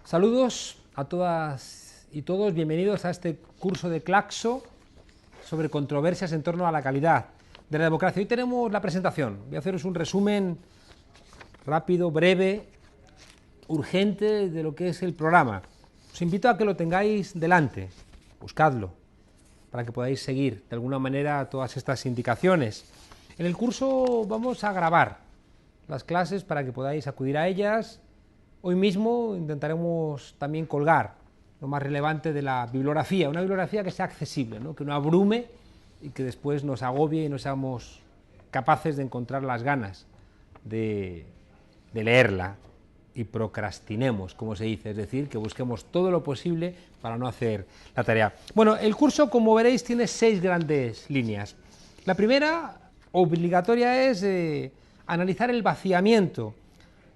Saludos a todas y todos, bienvenidos a este curso de Claxo sobre controversias en torno a la calidad de la democracia. Hoy tenemos la presentación, voy a haceros un resumen rápido, breve, urgente de lo que es el programa. Os invito a que lo tengáis delante, buscadlo, para que podáis seguir de alguna manera todas estas indicaciones. En el curso vamos a grabar las clases para que podáis acudir a ellas. Hoy mismo intentaremos también colgar lo más relevante de la bibliografía, una bibliografía que sea accesible, ¿no? Que no abrume y que después nos agobie y no seamos capaces de encontrar las ganas de leerla y procrastinemos, como se dice, es decir, que busquemos todo lo posible para no hacer la tarea. Bueno, el curso, como veréis, tiene 6 grandes líneas. La primera, obligatoria, es analizar el vaciamiento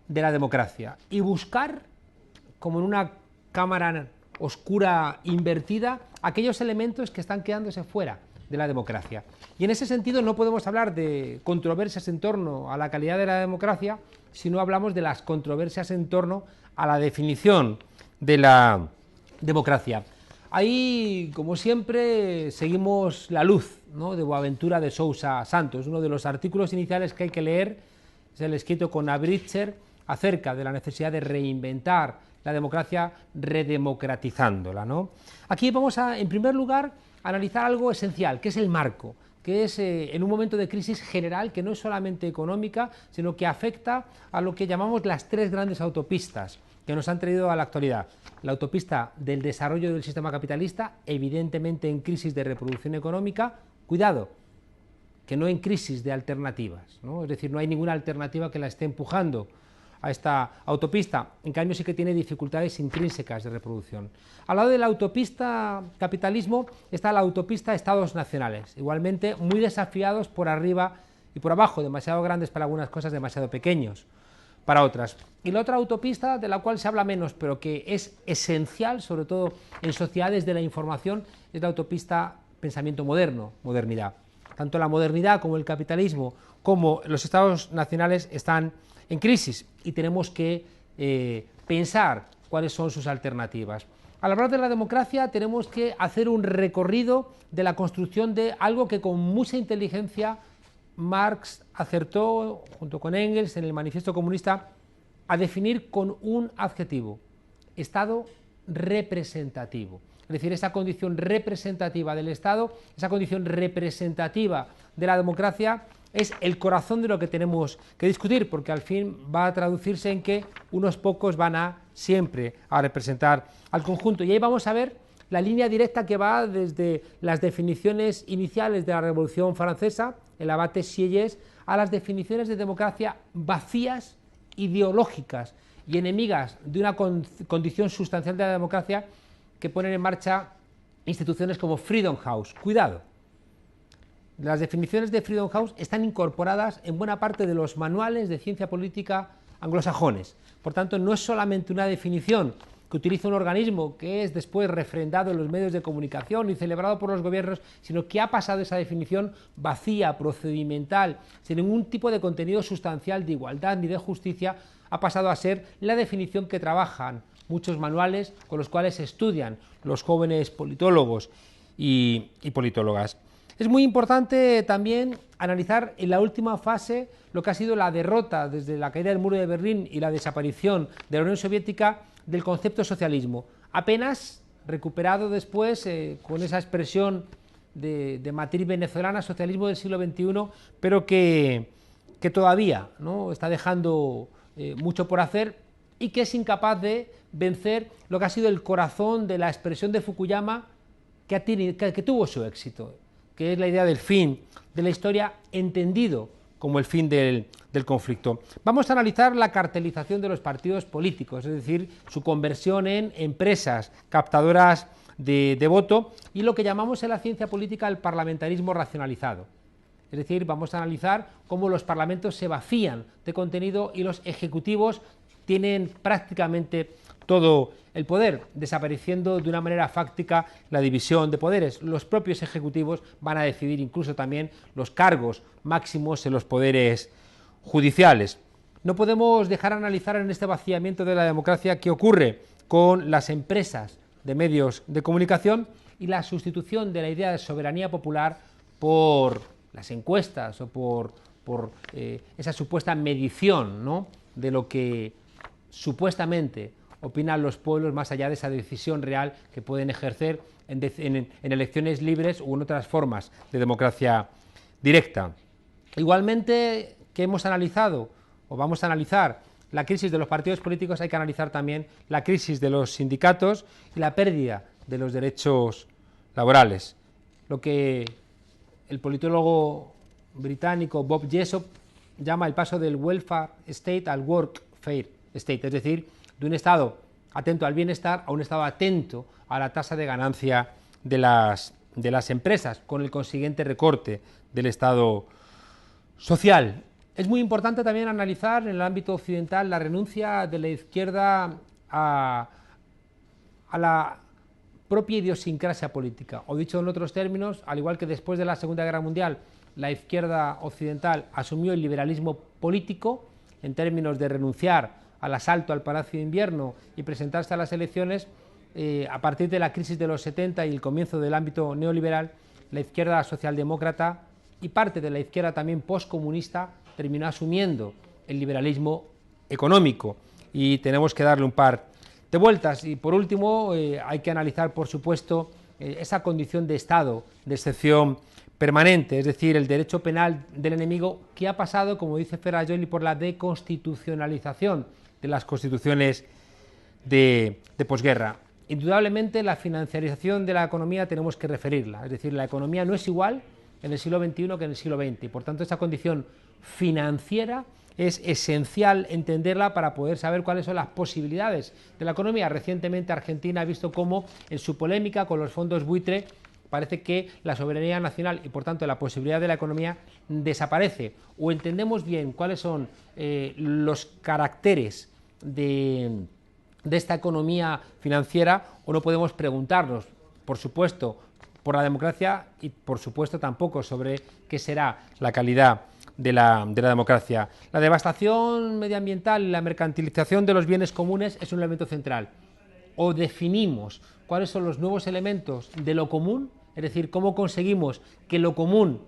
de la democracia y buscar, como en una cámara oscura invertida, aquellos elementos que están quedándose fuera de la democracia. Y en ese sentido no podemos hablar de controversias en torno a la calidad de la democracia si no hablamos de las controversias en torno a la definición de la democracia. Ahí, como siempre, seguimos la luz, ¿no?, de Boaventura de Sousa Santos. Uno de los artículos iniciales que hay que leer es el escrito con Abritzer acerca de la necesidad de reinventar la democracia redemocratizándola, ¿no? Aquí vamos a, en primer lugar, analizar algo esencial, que es el marco, que es en un momento de crisis general, que no es solamente económica, sino que afecta a lo que llamamos las 3 grandes autopistas que nos han traído a la actualidad. La autopista del desarrollo del sistema capitalista, evidentemente en crisis de reproducción económica, cuidado, que no en crisis de alternativas, ¿no? Es decir, no hay ninguna alternativa que la esté empujando a esta autopista, en cambio sí que tiene dificultades intrínsecas de reproducción. Al lado de la autopista capitalismo está la autopista estados nacionales, igualmente muy desafiados por arriba y por abajo, demasiado grandes para algunas cosas, demasiado pequeños para otras. Y la otra autopista, de la cual se habla menos, pero que es esencial, sobre todo en sociedades de la información, es la autopista pensamiento moderno, modernidad. Tanto la modernidad como el capitalismo, como los estados nacionales están en crisis y tenemos que pensar cuáles son sus alternativas. Al hablar de la democracia tenemos que hacer un recorrido de la construcción de algo que con mucha inteligencia Marx acertó, junto con Engels, en el Manifiesto Comunista, a definir con un adjetivo: Estado representativo. Es decir, esa condición representativa del Estado, esa condición representativa de la democracia, es el corazón de lo que tenemos que discutir, porque al fin va a traducirse en que unos pocos van a siempre a representar al conjunto. Y ahí vamos a ver la línea directa que va desde las definiciones iniciales de la Revolución Francesa, el abate Sieyès, a las definiciones de democracia vacías, ideológicas y enemigas de una condición sustancial de la democracia, que ponen en marcha instituciones como Freedom House. Cuidado. Las definiciones de Freedom House están incorporadas en buena parte de los manuales de ciencia política anglosajones. Por tanto, no es solamente una definición que utiliza un organismo que es después refrendado en los medios de comunicación y celebrado por los gobiernos, sino que ha pasado esa definición vacía, procedimental, sin ningún tipo de contenido sustancial de igualdad ni de justicia, ha pasado a ser la definición que trabajan muchos manuales con los cuales se estudian los jóvenes politólogos y politólogas. Es muy importante también analizar en la última fase lo que ha sido la derrota desde la caída del muro de Berlín y la desaparición de la Unión Soviética del concepto socialismo, apenas recuperado después con esa expresión de matriz venezolana, socialismo del siglo XXI, pero que todavía, ¿no?, está dejando mucho por hacer y que es incapaz de vencer lo que ha sido el corazón de la expresión de Fukuyama que tuvo su éxito, que es la idea del fin de la historia entendido como el fin del conflicto. Vamos a analizar la cartelización de los partidos políticos, es decir, su conversión en empresas captadoras de voto y lo que llamamos en la ciencia política el parlamentarismo racionalizado. Es decir, vamos a analizar cómo los parlamentos se vacían de contenido y los ejecutivos tienen prácticamente todo el poder, desapareciendo de una manera fáctica la división de poderes. Los propios ejecutivos van a decidir incluso también los cargos máximos en los poderes judiciales. No podemos dejar de analizar en este vaciamiento de la democracia qué ocurre con las empresas de medios de comunicación y la sustitución de la idea de soberanía popular por las encuestas o por esa supuesta medición, ¿no?, de lo que supuestamente opinan los pueblos más allá de esa decisión real que pueden ejercer en elecciones libres u en otras formas de democracia directa. Igualmente que hemos analizado o vamos a analizar la crisis de los partidos políticos, hay que analizar también la crisis de los sindicatos y la pérdida de los derechos laborales. Lo que el politólogo británico Bob Jessop llama el paso del welfare state al workfare state, es decir, de un Estado atento al bienestar a un Estado atento a la tasa de ganancia de las empresas, con el consiguiente recorte del Estado social. Es muy importante también analizar en el ámbito occidental la renuncia de la izquierda a la propia idiosincrasia política, o dicho en otros términos, al igual que después de la Segunda Guerra Mundial la izquierda occidental asumió el liberalismo político en términos de renunciar al asalto al Palacio de Invierno y presentarse a las elecciones, a partir de la crisis de los 70 y el comienzo del ámbito neoliberal, la izquierda socialdemócrata y parte de la izquierda también postcomunista terminó asumiendo el liberalismo económico y tenemos que darle un par de vueltas. Y por último hay que analizar, por supuesto, esa condición de Estado de excepción permanente, es decir, el derecho penal del enemigo, que ha pasado, como dice Ferrajoli, por la deconstitucionalización de las constituciones de posguerra. Indudablemente la financiarización de la economía tenemos que referirla, es decir, la economía no es igual en el siglo XXI que en el siglo XX, y por tanto esa condición financiera es esencial entenderla para poder saber cuáles son las posibilidades de la economía. Recientemente Argentina ha visto cómo en su polémica con los fondos buitre parece que la soberanía nacional y por tanto la posibilidad de la economía desaparece. O entendemos bien cuáles son los caracteres de esta economía financiera, o no podemos preguntarnos, por supuesto, por la democracia y por supuesto tampoco sobre qué será la calidad de la democracia. La devastación medioambiental y la mercantilización de los bienes comunes es un elemento central. O definimos cuáles son los nuevos elementos de lo común, es decir, cómo conseguimos que lo común,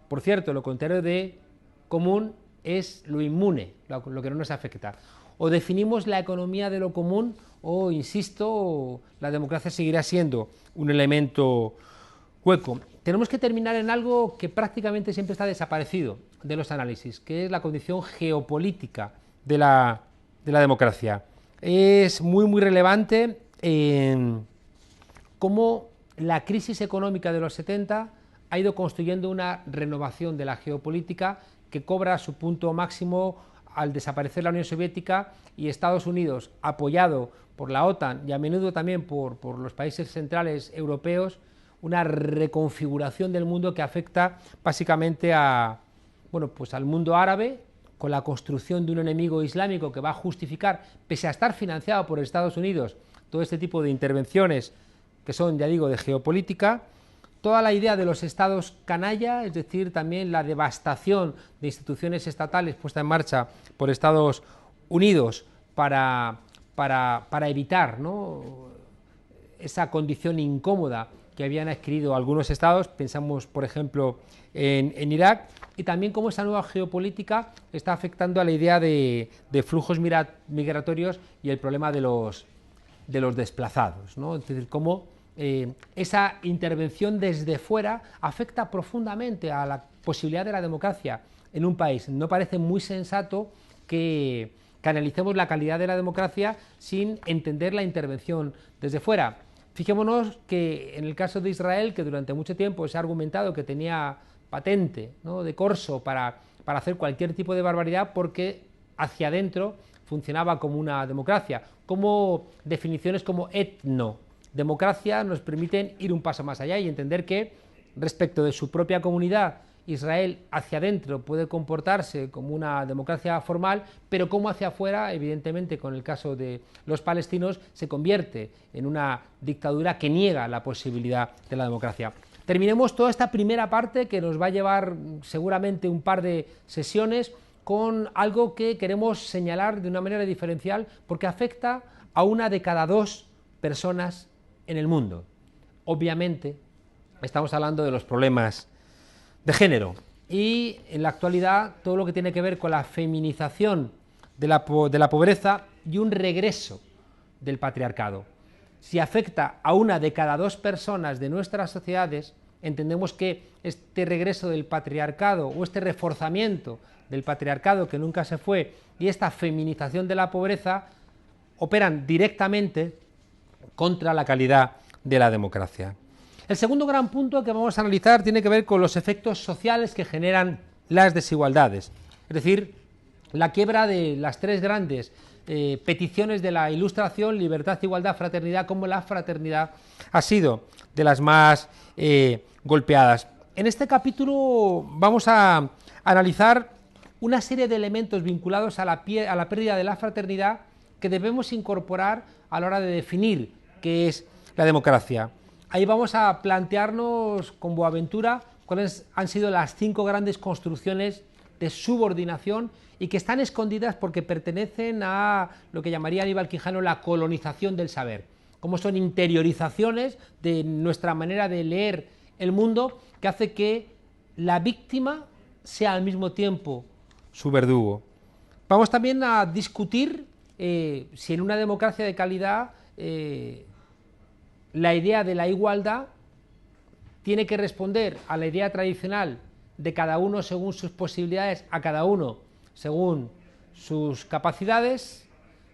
por cierto, lo contrario de común es lo inmune, lo que no nos afecta. O definimos la economía de lo común, o, insisto, la democracia seguirá siendo un elemento hueco. Tenemos que terminar en algo que prácticamente siempre está desaparecido de los análisis, que es la condición geopolítica de la democracia. Es muy relevante en cómo la crisis económica de los 70 ha ido construyendo una renovación de la geopolítica que cobra su punto máximo al desaparecer la Unión Soviética y Estados Unidos, apoyado por la OTAN y a menudo también por los países centrales europeos, una reconfiguración del mundo que afecta básicamente al mundo árabe, con la construcción de un enemigo islámico que va a justificar, pese a estar financiado por Estados Unidos, todo este tipo de intervenciones que son, ya digo, de geopolítica. Toda la idea de los estados canalla, es decir, también la devastación de instituciones estatales puesta en marcha por Estados Unidos para evitar, ¿no?, esa condición incómoda que habían adquirido algunos estados. Pensamos, por ejemplo, en Irak, y también cómo esa nueva geopolítica está afectando a la idea de flujos migratorios y el problema de los desplazados, ¿no? Es decir, cómo esa intervención desde fuera afecta profundamente a la posibilidad de la democracia en un país. No parece muy sensato que analicemos la calidad de la democracia sin entender la intervención desde fuera. Fijémonos que en el caso de Israel, que durante mucho tiempo se ha argumentado que tenía patente, ¿no?, de corso para hacer cualquier tipo de barbaridad porque hacia adentro funcionaba como una democracia, como definiciones como etnodemocracia nos permiten ir un paso más allá y entender que respecto de su propia comunidad, Israel hacia adentro puede comportarse como una democracia formal, pero como hacia afuera, evidentemente con el caso de los palestinos, se convierte en una dictadura que niega la posibilidad de la democracia. Terminemos toda esta primera parte, que nos va a llevar seguramente un par de sesiones, con algo que queremos señalar de una manera diferencial porque afecta a una de cada 2 personas en el mundo. Obviamente, estamos hablando de los problemas de género y en la actualidad todo lo que tiene que ver con la feminización de la pobreza y un regreso del patriarcado. Si afecta a una de cada 2 personas de nuestras sociedades, entendemos que este regreso del patriarcado o este reforzamiento del patriarcado que nunca se fue y esta feminización de la pobreza operan directamente contra la calidad de la democracia. El segundo gran punto que vamos a analizar tiene que ver con los efectos sociales que generan las desigualdades, es decir, la quiebra de las 3 grandes peticiones de la Ilustración: libertad, igualdad, fraternidad, como la fraternidad ha sido de las más golpeadas. En este capítulo vamos a analizar una serie de elementos vinculados a la pérdida de la fraternidad que debemos incorporar a la hora de definir qué es la democracia. Ahí vamos a plantearnos con Boaventura cuáles han sido las 5 grandes construcciones de subordinación y que están escondidas porque pertenecen a lo que llamaría Aníbal Quijano la colonización del saber, como son interiorizaciones de nuestra manera de leer el mundo que hace que la víctima sea al mismo tiempo su verdugo. Vamos también a discutir si en una democracia de calidad la idea de la igualdad tiene que responder a la idea tradicional de cada uno según sus posibilidades, a cada uno según sus capacidades,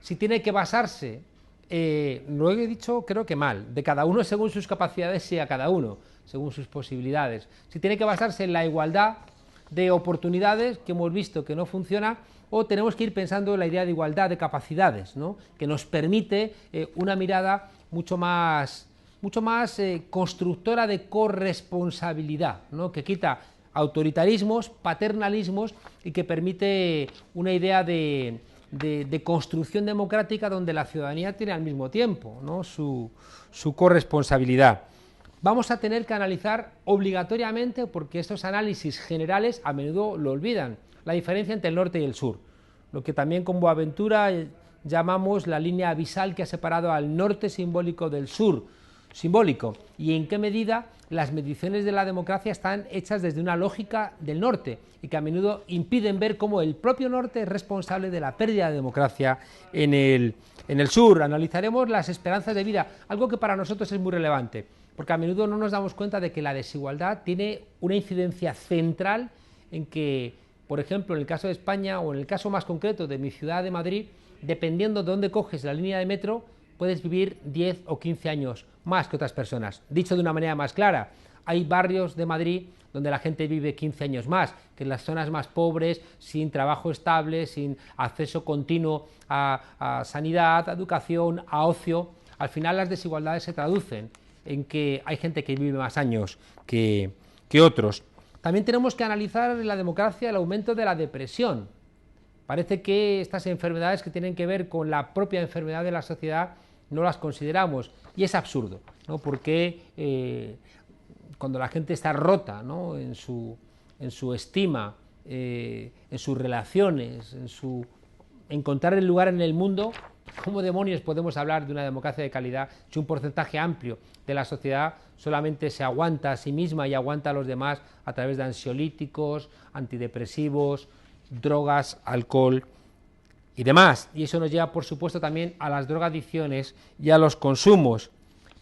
si tiene que basarse, lo he dicho creo que mal, de cada uno según sus capacidades y a cada uno según sus posibilidades, si tiene que basarse en la igualdad de oportunidades, que hemos visto que no funciona, o tenemos que ir pensando en la idea de igualdad de capacidades, ¿no?, que nos permite una mirada mucho más constructora de corresponsabilidad, ¿no?, que quita autoritarismos, paternalismos y que permite una idea de construcción democrática donde la ciudadanía tiene al mismo tiempo, ¿no?, su corresponsabilidad. Vamos a tener que analizar obligatoriamente, porque estos análisis generales a menudo lo olvidan, la diferencia entre el norte y el sur, lo que también con Boaventura llamamos la línea abisal que ha separado al norte simbólico del sur simbólico, y en qué medida las mediciones de la democracia están hechas desde una lógica del norte y que a menudo impiden ver cómo el propio norte es responsable de la pérdida de democracia en el sur. Analizaremos las esperanzas de vida, algo que para nosotros es muy relevante, porque a menudo no nos damos cuenta de que la desigualdad tiene una incidencia central en que, por ejemplo, en el caso de España o en el caso más concreto de mi ciudad de Madrid, dependiendo de dónde coges la línea de metro, puedes vivir 10 o 15 años más que otras personas. Dicho de una manera más clara, hay barrios de Madrid donde la gente vive 15 años más que en las zonas más pobres, sin trabajo estable, sin acceso continuo a sanidad, a educación, a ocio. Al final las desigualdades se traducen en que hay gente que vive más años que otros. También tenemos que analizar en la democracia el aumento de la depresión. Parece que estas enfermedades que tienen que ver con la propia enfermedad de la sociedad no las consideramos, y es absurdo, ¿no?, porque cuando la gente está rota, ¿no?, en su estima, en sus relaciones, en encontrar el lugar en el mundo, ¿cómo demonios podemos hablar de una democracia de calidad si un porcentaje amplio de la sociedad solamente se aguanta a sí misma y aguanta a los demás a través de ansiolíticos, antidepresivos, drogas, alcohol y demás? Y eso nos lleva, por supuesto, también a las drogadicciones y a los consumos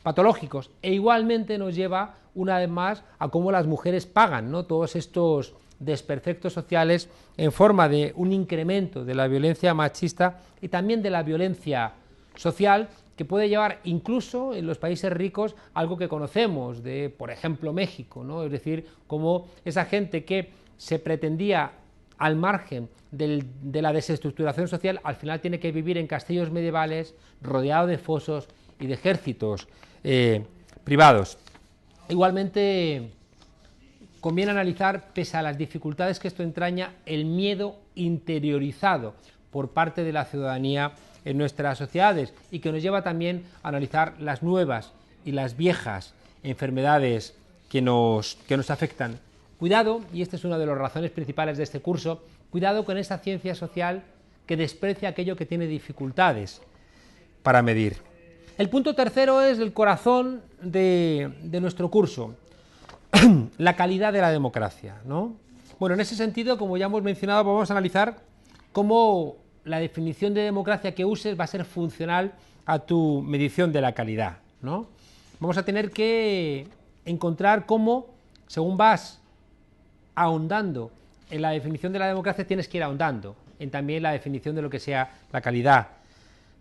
patológicos, e igualmente nos lleva una vez más a cómo las mujeres pagan, ¿no?, todos estos desperfectos sociales en forma de un incremento de la violencia machista y también de la violencia social, que puede llevar incluso en los países ricos algo que conocemos de, por ejemplo, México, ¿no?, es decir, como esa gente que se pretendía al margen de la desestructuración social, al final tiene que vivir en castillos medievales, rodeado de fosos y de ejércitos privados. Igualmente, conviene analizar, pese a las dificultades que esto entraña, el miedo interiorizado por parte de la ciudadanía en nuestras sociedades, y que nos lleva también a analizar las nuevas y las viejas enfermedades que nos afectan. Cuidado, y esta es una de las razones principales de este curso, cuidado con esa ciencia social que desprecia aquello que tiene dificultades. para medir. El punto tercero es el corazón de nuestro curso, la calidad de la democracia, ¿no? Bueno, en ese sentido, como ya hemos mencionado, vamos a analizar cómo la definición de democracia que uses va a ser funcional a tu medición de la calidad, ¿no? Vamos a tener que encontrar cómo, según vas ahondando en la definición de la democracia, tienes que ir ahondando en también la definición de lo que sea la calidad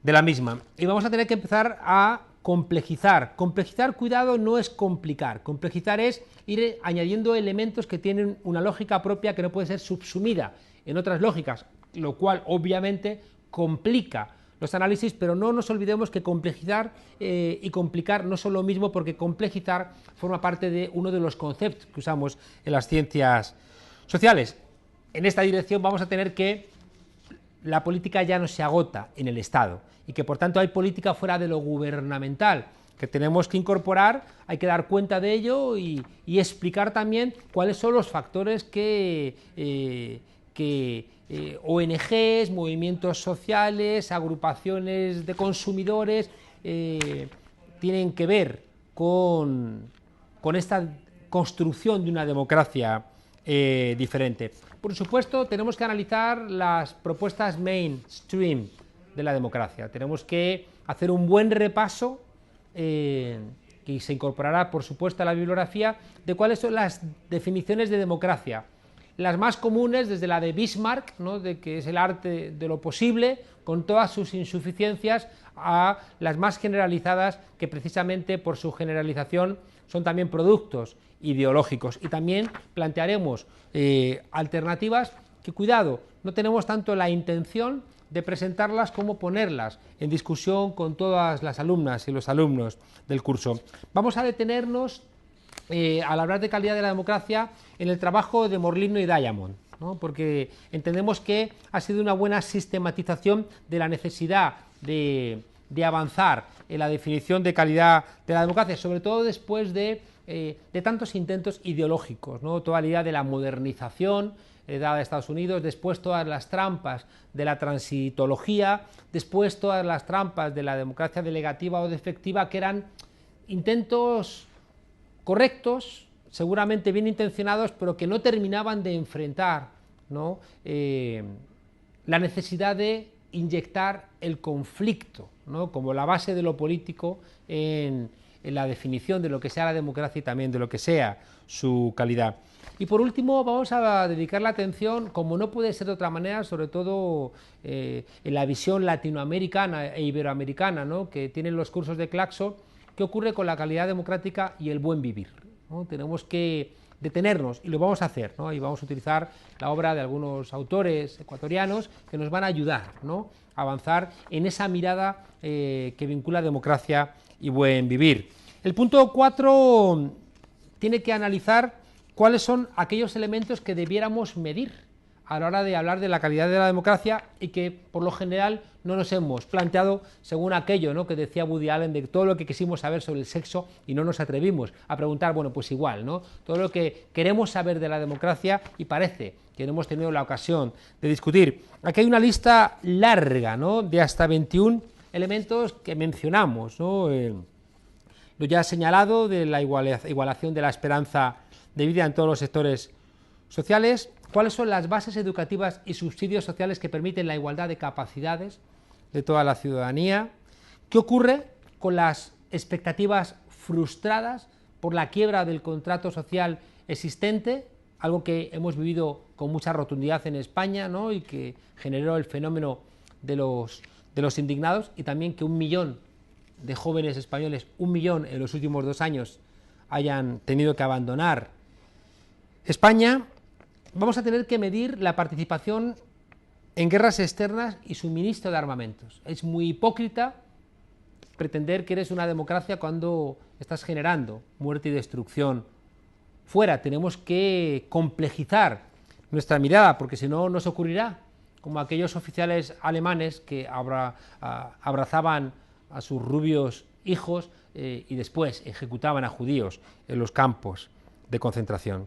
de la misma. Y vamos a tener que empezar a complejizar. Complejizar, cuidado, no es complicar. Complejizar es ir añadiendo elementos que tienen una lógica propia que no puede ser subsumida en otras lógicas, lo cual obviamente complica los análisis, pero no nos olvidemos que complejizar y complicar no son lo mismo, porque complejizar forma parte de uno de los conceptos que usamos en las ciencias sociales. En esta dirección vamos a tener que la política ya no se agota en el Estado y que por tanto hay política fuera de lo gubernamental que tenemos que incorporar, hay que dar cuenta de ello y explicar también cuáles son los factores que ONGs, movimientos sociales, agrupaciones de consumidores tienen que ver con esta construcción de una democracia diferente. Por supuesto, tenemos que analizar las propuestas mainstream de la democracia. Tenemos que hacer un buen repaso, que se incorporará, por supuesto, a la bibliografía, de cuáles son las definiciones de democracia. Las más comunes, desde la de Bismarck, ¿no?, de que es el arte de lo posible, con todas sus insuficiencias, a las más generalizadas, que precisamente por su generalización son también productos ideológicos. Y también plantearemos alternativas que, cuidado, no tenemos tanto la intención de presentarlas como ponerlas en discusión con todas las alumnas y los alumnos del curso. Vamos a detenernos al hablar de calidad de la democracia en el trabajo de Morlino y Diamond, ¿no?, porque entendemos que ha sido una buena sistematización de la necesidad de avanzar en la definición de calidad de la democracia, sobre todo después de tantos intentos ideológicos, ¿no?, toda la idea de la modernización dada a Estados Unidos, después todas las trampas de la transitología, después todas las trampas de la democracia delegativa o defectiva, que eran intentos correctos, seguramente bien intencionados, pero que no terminaban de enfrentar, ¿no?, la necesidad de inyectar el conflicto, ¿no?, como la base de lo político en la definición de lo que sea la democracia y también de lo que sea su calidad. Y por último vamos a dedicar la atención, como no puede ser de otra manera, sobre todo en la visión latinoamericana e iberoamericana, ¿no?, que tienen los cursos de Claxo, qué ocurre con la calidad democrática y el buen vivir, ¿no? Tenemos que detenernos, y lo vamos a hacer, ¿no?, y vamos a utilizar la obra de algunos autores ecuatorianos que nos van a ayudar, ¿no?, a avanzar en esa mirada que vincula democracia y buen vivir. El punto 4 tiene que analizar cuáles son aquellos elementos que debiéramos medir a la hora de hablar de la calidad de la democracia y que por lo general no nos hemos planteado, según aquello, ¿no?, que decía Woody Allen, de todo lo que quisimos saber sobre el sexo y no nos atrevimos a preguntar. Bueno, pues igual, ¿no?, todo lo que queremos saber de la democracia y parece que no hemos tenido la ocasión de discutir. Aquí hay una lista larga, ¿no?, de hasta 21 elementos que mencionamos, ¿no? Lo ya señalado de la igualación de la esperanza de vida en todos los sectores sociales, cuáles son las bases educativas y subsidios sociales que permiten la igualdad de capacidades de toda la ciudadanía, qué ocurre con las expectativas frustradas por la quiebra del contrato social existente, algo que hemos vivido con mucha rotundidad en España, ¿no?, y que generó el fenómeno de los indignados, y también que 1 millón de jóvenes españoles, 1 millón en los últimos 2 años, hayan tenido que abandonar España. Vamos a tener que medir la participación en guerras externas y suministro de armamentos. Es muy hipócrita pretender que eres una democracia cuando estás generando muerte y destrucción fuera. Tenemos que complejizar nuestra mirada, porque si no nos ocurrirá como aquellos oficiales alemanes que abrazaban a sus rubios hijos y después ejecutaban a judíos en los campos de concentración.